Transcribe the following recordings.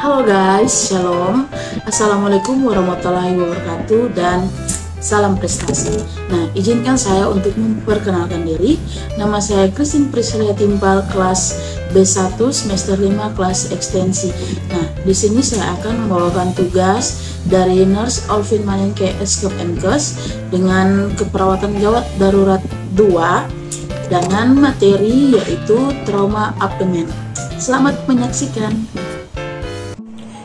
Halo guys, shalom. Assalamualaikum warahmatullahi wabarakatuh dan salam prestasi. Nah, izinkan saya untuk memperkenalkan diri. Nama saya Christine Priscilia Timpal, kelas B1 semester 5 kelas ekstensi. Nah, di sini saya akan membawakan tugas dari Nurse Alvin Manengke Eskep Enkes dengan keperawatan gawat darurat 2 dengan materi yaitu trauma abdomen. Selamat menyaksikan.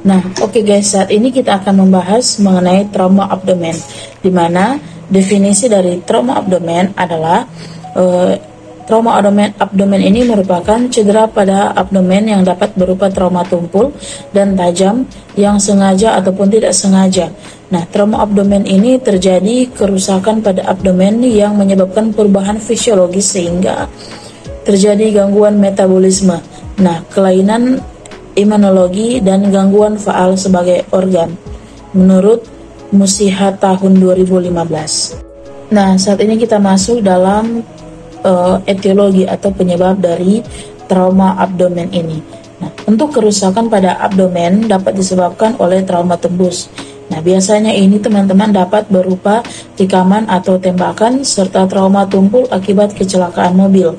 Nah, oke guys, saat ini kita akan membahas mengenai trauma abdomen, di mana definisi dari trauma abdomen adalah trauma abdomen ini merupakan cedera pada abdomen yang dapat berupa trauma tumpul dan tajam yang sengaja ataupun tidak sengaja. Nah, trauma abdomen ini terjadi kerusakan pada abdomen yang menyebabkan perubahan fisiologis sehingga terjadi gangguan metabolisme. Nah, kelainan imunologi dan gangguan faal sebagai organ menurut Musiha tahun 2015. Nah, saat ini kita masuk dalam etiologi atau penyebab dari trauma abdomen ini. Nah, untuk kerusakan pada abdomen dapat disebabkan oleh trauma tembus. Nah, biasanya ini teman-teman dapat berupa tikaman atau tembakan serta trauma tumpul akibat kecelakaan mobil,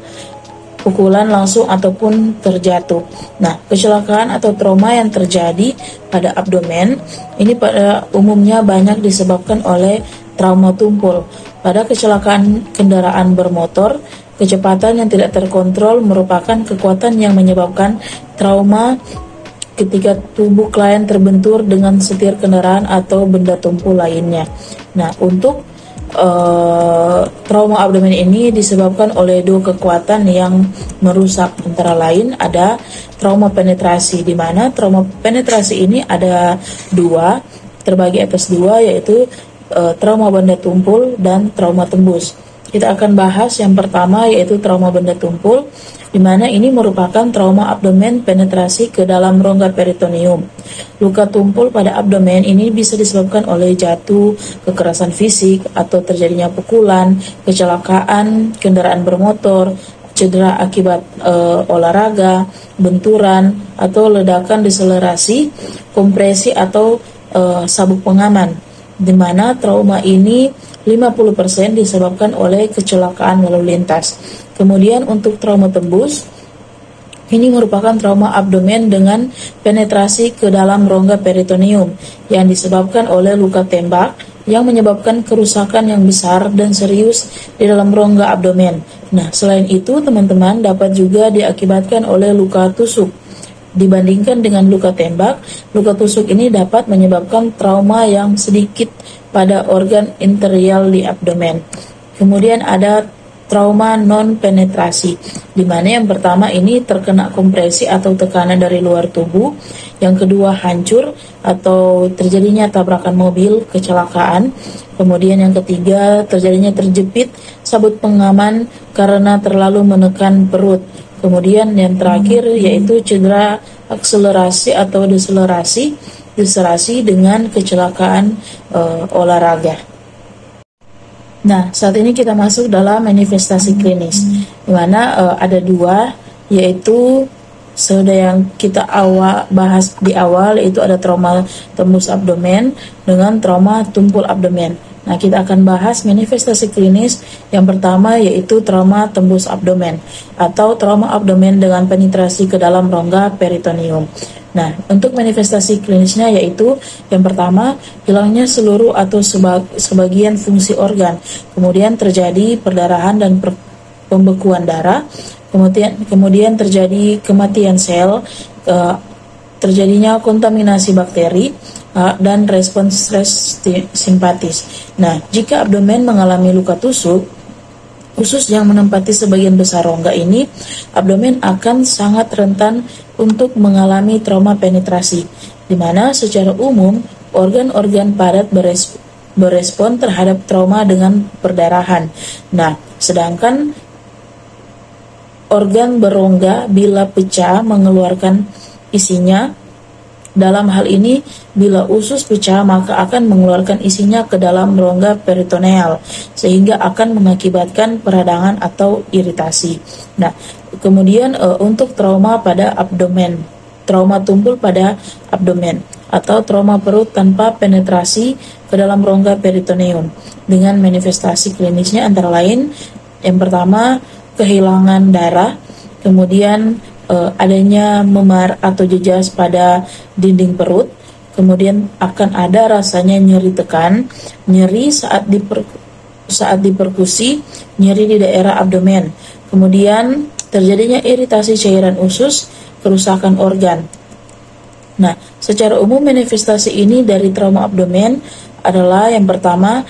pukulan langsung ataupun terjatuh. Nah, kecelakaan atau trauma yang terjadi pada abdomen ini pada umumnya banyak disebabkan oleh trauma tumpul. Pada kecelakaan kendaraan bermotor, kecepatan yang tidak terkontrol merupakan kekuatan yang menyebabkan trauma ketika tubuh klien terbentur dengan setir kendaraan atau benda tumpul lainnya. Nah, untuk trauma abdomen ini disebabkan oleh dua kekuatan yang merusak, antara lain ada trauma penetrasi, di mana trauma penetrasi ini ada dua, terbagi atas dua, yaitu trauma benda tumpul dan trauma tembus. Kita akan bahas yang pertama, yaitu trauma benda tumpul, di mana ini merupakan trauma abdomen penetrasi ke dalam rongga peritoneum. Luka tumpul pada abdomen ini bisa disebabkan oleh jatuh, kekerasan fisik, atau terjadinya pukulan, kecelakaan, kendaraan bermotor, cedera akibat olahraga, benturan, atau ledakan deselerasi, kompresi, atau sabuk pengaman, di mana trauma ini 50% disebabkan oleh kecelakaan lalu lintas. Kemudian untuk trauma tembus, ini merupakan trauma abdomen dengan penetrasi ke dalam rongga peritoneum yang disebabkan oleh luka tembak yang menyebabkan kerusakan yang besar dan serius di dalam rongga abdomen. Nah, selain itu teman-teman dapat juga diakibatkan oleh luka tusuk. Dibandingkan dengan luka tembak, luka tusuk ini dapat menyebabkan trauma yang sedikit pada organ interior di abdomen. Kemudian ada trauma non penetrasi, di mana yang pertama ini terkena kompresi atau tekanan dari luar tubuh, yang kedua hancur atau terjadinya tabrakan mobil, kecelakaan, kemudian yang ketiga terjadinya terjepit sabut pengaman karena terlalu menekan perut, kemudian yang terakhir yaitu cedera akselerasi atau deselerasi dengan kecelakaan olahraga. Nah, saat ini kita masuk dalam manifestasi klinis, di mana ada dua, yaitu sudah yang kita bahas di awal, yaitu ada trauma tembus abdomen dengan trauma tumpul abdomen. Nah, kita akan bahas manifestasi klinis yang pertama, yaitu trauma tembus abdomen atau trauma abdomen dengan penetrasi ke dalam rongga peritoneum. Nah, untuk manifestasi klinisnya yaitu yang pertama, hilangnya seluruh atau sebagian fungsi organ, kemudian terjadi perdarahan dan pembekuan darah, kemudian terjadi kematian sel, terjadinya kontaminasi bakteri, dan respons stres simpatis. Nah, jika abdomen mengalami luka tusuk, khusus yang menempati sebagian besar rongga ini, abdomen akan sangat rentan untuk mengalami trauma penetrasi, di mana secara umum organ-organ padat berespon terhadap trauma dengan perdarahan. Nah, sedangkan organ berongga bila pecah mengeluarkan isinya. Dalam hal ini, bila usus pecah maka akan mengeluarkan isinya ke dalam rongga peritoneal, sehingga akan mengakibatkan peradangan atau iritasi. Nah, kemudian untuk trauma pada abdomen, trauma tumpul pada abdomen atau trauma perut tanpa penetrasi ke dalam rongga peritoneum dengan manifestasi klinisnya antara lain yang pertama kehilangan darah, kemudian adanya memar atau jejas pada dinding perut, kemudian akan ada rasanya nyeri tekan, nyeri saat diperkusi, nyeri di daerah abdomen, kemudian terjadinya iritasi cairan usus, kerusakan organ. Nah, secara umum manifestasi ini dari trauma abdomen adalah yang pertama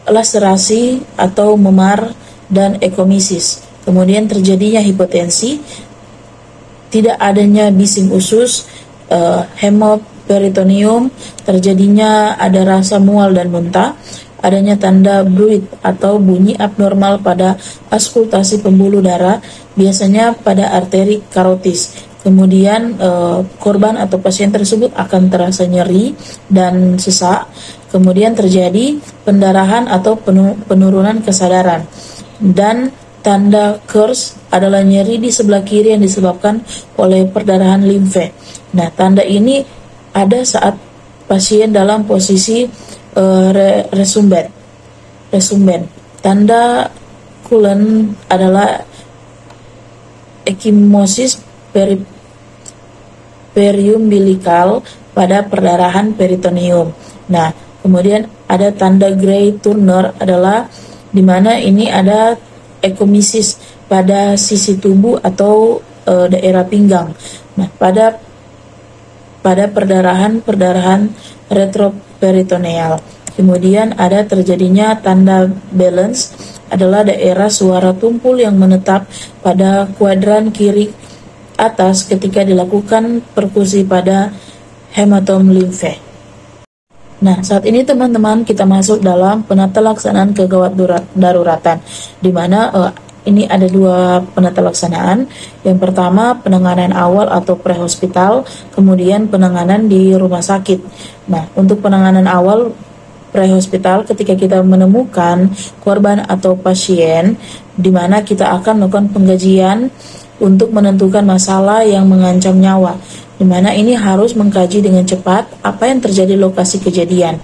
laserasi atau memar dan ekomisis. Kemudian terjadinya hipotensi, tidak adanya bising usus, hemoperitoneum, terjadinya ada rasa mual dan muntah, adanya tanda bruit atau bunyi abnormal pada auskultasi pembuluh darah, biasanya pada arteri karotis. Kemudian korban atau pasien tersebut akan terasa nyeri dan sesak. Kemudian terjadi pendarahan atau penurunan kesadaran. Dan tanda KERS adalah nyeri di sebelah kiri yang disebabkan oleh perdarahan limfe. Nah, tanda ini ada saat pasien dalam posisi resumben. Tanda Cullen adalah ekimosis periumbilikal pada perdarahan peritoneum. Nah, kemudian ada tanda Gray-Turner adalah di mana ini ada ekomisis pada sisi tubuh atau daerah pinggang. Nah, pada perdarahan retroperitoneal. Kemudian ada terjadinya tanda balance adalah daerah suara tumpul yang menetap pada kuadran kiri atas ketika dilakukan perkusi pada hematom limfe. Nah, saat ini teman-teman kita masuk dalam penata laksanaan kegawat daruratan, di mana ini ada dua penata laksanaan. Yang pertama penanganan awal atau prehospital, kemudian penanganan di rumah sakit. Nah, untuk penanganan awal prehospital ketika kita menemukan korban atau pasien, di mana kita akan melakukan pengkajian untuk menentukan masalah yang mengancam nyawa, di mana ini harus mengkaji dengan cepat apa yang terjadi lokasi kejadian.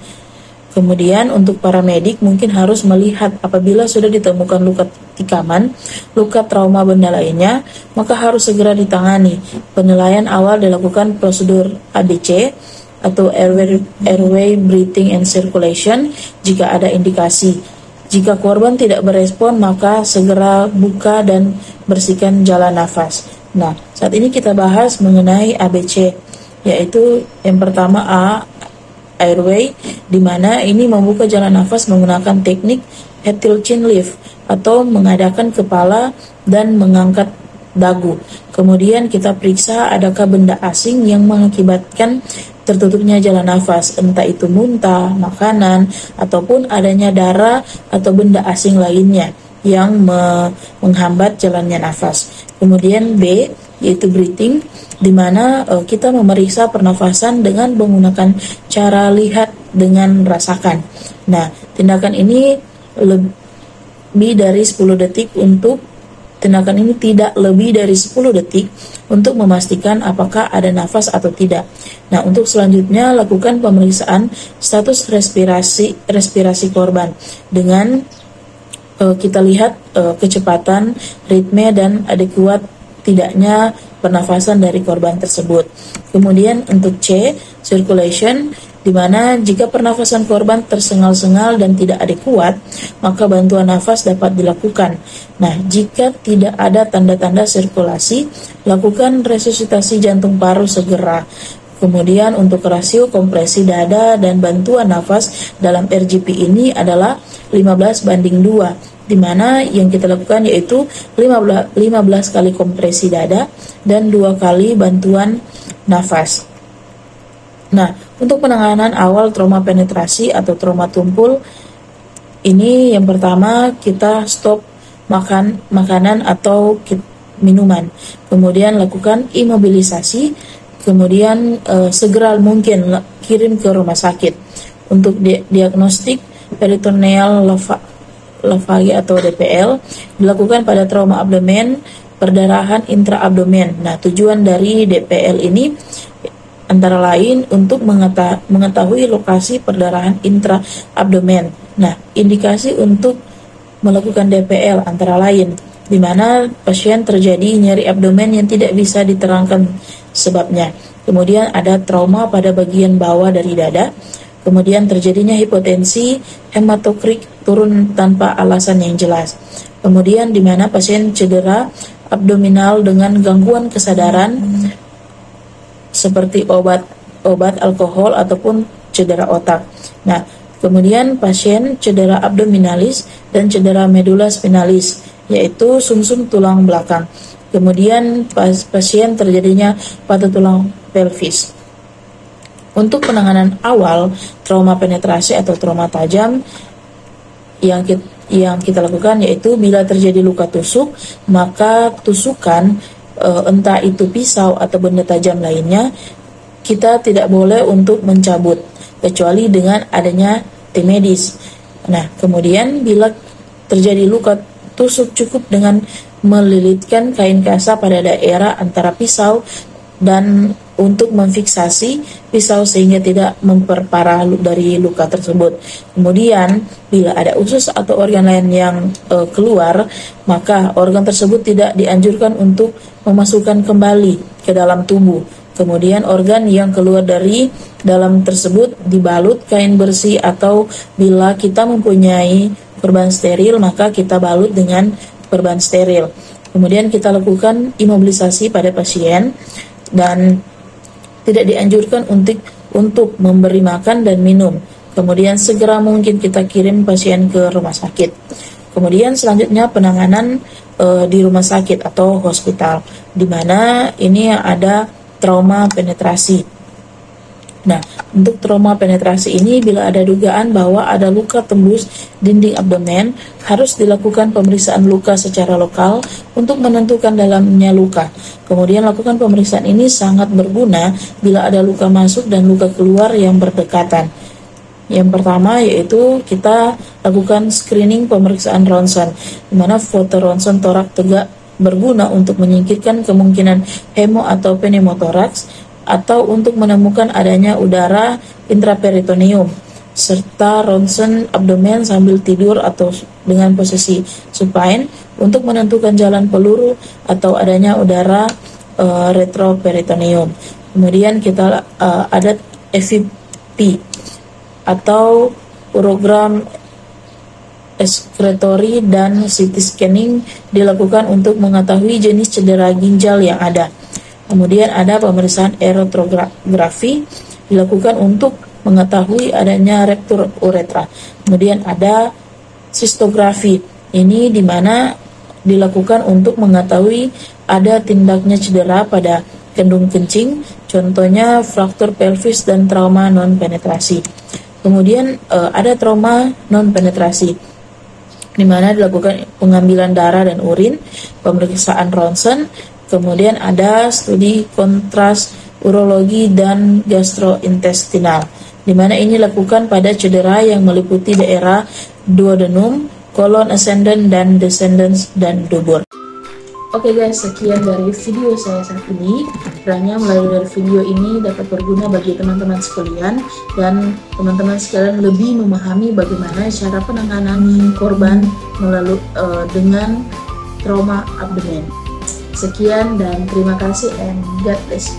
Kemudian untuk para medik mungkin harus melihat apabila sudah ditemukan luka tikaman, luka trauma benda lainnya, maka harus segera ditangani. Penilaian awal dilakukan prosedur ABC atau airway breathing and circulation jika ada indikasi. Jika korban tidak berespon, maka segera buka dan bersihkan jalan nafas. Nah, saat ini kita bahas mengenai ABC, yaitu yang pertama A, airway, di mana ini membuka jalan nafas menggunakan teknik head tilt chin lift atau mengadakan kepala dan mengangkat dagu. Kemudian kita periksa adakah benda asing yang mengakibatkan tertutupnya jalan nafas, entah itu muntah, makanan, ataupun adanya darah atau benda asing lainnya yang menghambat jalannya nafas. Kemudian B, yaitu breathing, di mana kita memeriksa pernafasan dengan menggunakan cara lihat dengan rasakan. Nah, tindakan ini lebih dari 10 detik untuk Tindakan ini tidak lebih dari 10 detik untuk memastikan apakah ada nafas atau tidak. Nah, untuk selanjutnya lakukan pemeriksaan status respirasi korban dengan kita lihat kecepatan, ritme, dan adekuat tidaknya pernafasan dari korban tersebut. Kemudian untuk C, circulation, di mana jika pernafasan korban tersengal-sengal dan tidak adekuat, maka bantuan nafas dapat dilakukan. Nah, jika tidak ada tanda-tanda sirkulasi, lakukan resusitasi jantung paru segera. Kemudian untuk rasio kompresi dada dan bantuan nafas dalam RGP ini adalah 15:2, di mana yang kita lakukan yaitu 15 kali kompresi dada dan 2 kali bantuan nafas. Nah, untuk penanganan awal trauma penetrasi atau trauma tumpul, ini yang pertama kita stop makanan atau minuman. Kemudian lakukan imobilisasi, kemudian segera mungkin kirim ke rumah sakit. Untuk diagnostik peritoneal lavage atau DPL dilakukan pada trauma abdomen perdarahan intraabdomen. Nah, tujuan dari DPL ini antara lain untuk mengetahui lokasi perdarahan intraabdomen. Nah, indikasi untuk melakukan DPL antara lain di mana pasien terjadi nyeri abdomen yang tidak bisa diterangkan sebabnya. Kemudian ada trauma pada bagian bawah dari dada. Kemudian terjadinya hipotensi hematokrit turun tanpa alasan yang jelas. Kemudian di mana pasien cedera abdominal dengan gangguan kesadaran seperti obat alkohol ataupun cedera otak. Nah, kemudian pasien cedera abdominalis dan cedera medula spinalis, yaitu sumsum tulang belakang. Kemudian pasien terjadinya patah tulang pelvis. Untuk penanganan awal trauma penetrasi atau trauma tajam yang kita lakukan yaitu bila terjadi luka tusuk, maka tusukan entah itu pisau atau benda tajam lainnya, kita tidak boleh untuk mencabut kecuali dengan adanya tim medis. Nah, kemudian bila terjadi luka tusuk cukup dengan melilitkan kain kasa pada daerah antara pisau dan untuk memfiksasi pisau sehingga tidak memperparah dari luka tersebut. Kemudian bila ada usus atau organ lain yang keluar, maka organ tersebut tidak dianjurkan untuk memasukkan kembali ke dalam tubuh. Kemudian organ yang keluar dari dalam tersebut dibalut kain bersih, atau bila kita mempunyai perban steril maka kita balut dengan perban steril. Kemudian kita lakukan imobilisasi pada pasien dan tidak dianjurkan untuk memberi makan dan minum. Kemudian segera mungkin kita kirim pasien ke rumah sakit. Kemudian selanjutnya penanganan di rumah sakit atau hospital, di mana ini ada trauma penetrasi. Nah, untuk trauma penetrasi ini bila ada dugaan bahwa ada luka tembus dinding abdomen, harus dilakukan pemeriksaan luka secara lokal untuk menentukan dalamnya luka. Kemudian lakukan pemeriksaan ini sangat berguna bila ada luka masuk dan luka keluar yang berdekatan. Yang pertama yaitu kita lakukan screening pemeriksaan ronsen, di mana foto ronsen torak tegak berguna untuk menyingkirkan kemungkinan hemo atau pneumotoraks, atau untuk menemukan adanya udara intraperitoneum, serta ronsen abdomen sambil tidur atau dengan posisi supine untuk menentukan jalan peluru atau adanya udara retroperitoneum. Kemudian kita ada FVP atau program excretory dan CT scanning dilakukan untuk mengetahui jenis cedera ginjal yang ada. Kemudian ada pemeriksaan erotrografi dilakukan untuk mengetahui adanya ruptur uretra. Kemudian ada sistografi, ini di mana dilakukan untuk mengetahui ada tindaknya cedera pada kendung kencing, contohnya fraktur pelvis dan trauma non penetrasi. Kemudian ada trauma non penetrasi, di mana dilakukan pengambilan darah dan urin, pemeriksaan ronsen. Kemudian ada studi kontras urologi dan gastrointestinal, di mana ini dilakukan pada cedera yang meliputi daerah duodenum, kolon ascendens dan descendens, dan dubur. Oke guys, sekian dari video saya saat ini. Kiranya melalui dari video ini dapat berguna bagi teman-teman sekalian, dan teman-teman sekalian lebih memahami bagaimana cara penanganan korban melalui dengan trauma abdomen. Sekian dan terima kasih, and God bless.